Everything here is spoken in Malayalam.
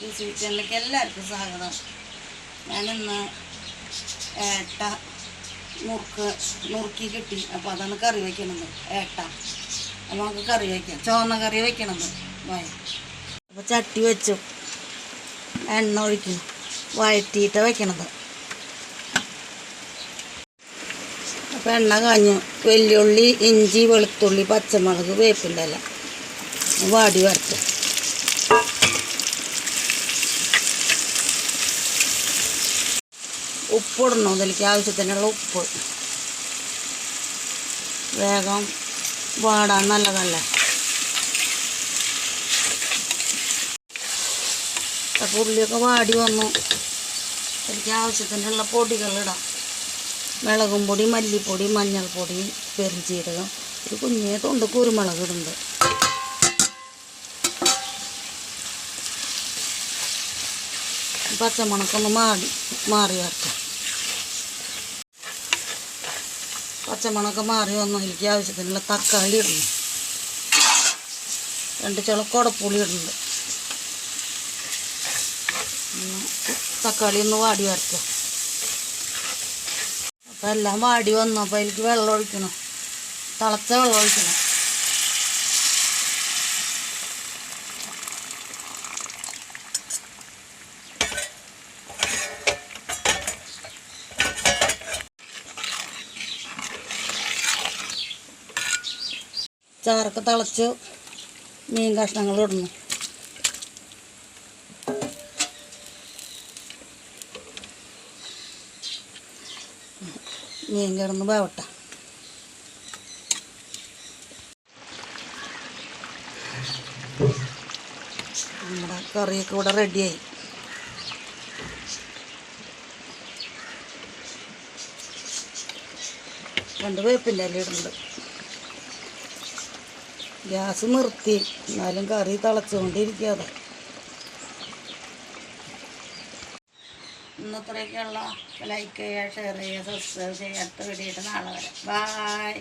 ഈസി കിച്ചണിലേക്ക് എല്ലാവർക്കും സ്വാഗതം. ഞാനിന്ന് ഏട്ട നുറുക്കി കിട്ടി. അപ്പോൾ അതാണ് കറി വയ്ക്കണത്. ഏട്ട അപ്പോൾ നമുക്ക് കറി വയ്ക്കാം. ചുവന്ന കറി വയ്ക്കണത്. അപ്പോൾ ചട്ടി വെച്ചു എണ്ണ ഒഴിക്കണം. വഴറ്റിയിട്ട് വയ്ക്കണത്. അപ്പോൾ എണ്ണ കാഞ്ഞു. വെല്ലുള്ളി, ഇഞ്ചി, വെളുത്തുള്ളി, പച്ചമുളക്, വേപ്പിൻ്റെ ഇല വാടി വരച്ചു. ഉപ്പിടണം. അതിലേക്ക് ആവശ്യത്തിനുള്ള ഉപ്പ്. വേഗം വാടാൻ നല്ലതല്ലേ. അപ്പോൾ ഉള്ളിയൊക്കെ വാടി വന്നു. അതിലേക്ക് ആവശ്യത്തിനുള്ള പൊടികളിടാം. മുളകും പൊടി, മല്ലിപ്പൊടി, മഞ്ഞൾപ്പൊടി, പെരുംജീരകം, ഒരു കുഞ്ഞേ തൊണ്ട് കുരുമുളക് ഇടുന്നുണ്ട്. പച്ചമുളകൊന്ന് മാറി വരട്ടെ. പച്ചമുളക് മാറി വന്നു. അതിലേക്ക് ആവശ്യത്തിനുള്ള തക്കാളി ഇടുന്നു. 2 ചുളക്കുടപ്പുളി ഇടുന്നുണ്ട്. തക്കാളി ഒന്ന് വാടി വരട്ടെ. അപ്പം എല്ലാം വാടി വന്നു. അപ്പോൾ അതിലേക്ക് വെള്ളം ഒഴിക്കണം. തിളച്ച വെള്ളം ഒഴിക്കണം. ചാറൊക്കെ തിളച്ച് മീൻ കഷ്ണങ്ങൾ ഇടുന്നു. മീൻ കിടന്ന് വേവട്ടെ. നമ്മുടെ കറിയൊക്കെ ഇവിടെ റെഡിയായി. വേപ്പിൻ്റെ ഇല ഇടുന്നുണ്ട്. ഗ്യാസ് നിർത്തി. എന്നാലും കറി തിളച്ചുകൊണ്ടിരിക്കാതെ. ഇന്നത്രയൊക്കെയുള്ള ലൈക്ക് ചെയ്യുക, ഷെയർ ചെയ്യുക, സബ്സ്ക്രൈബ് ചെയ്യുക. അടുത്ത വീഡിയോ ആയിട്ട് നാളെ വരാം. ബായ്.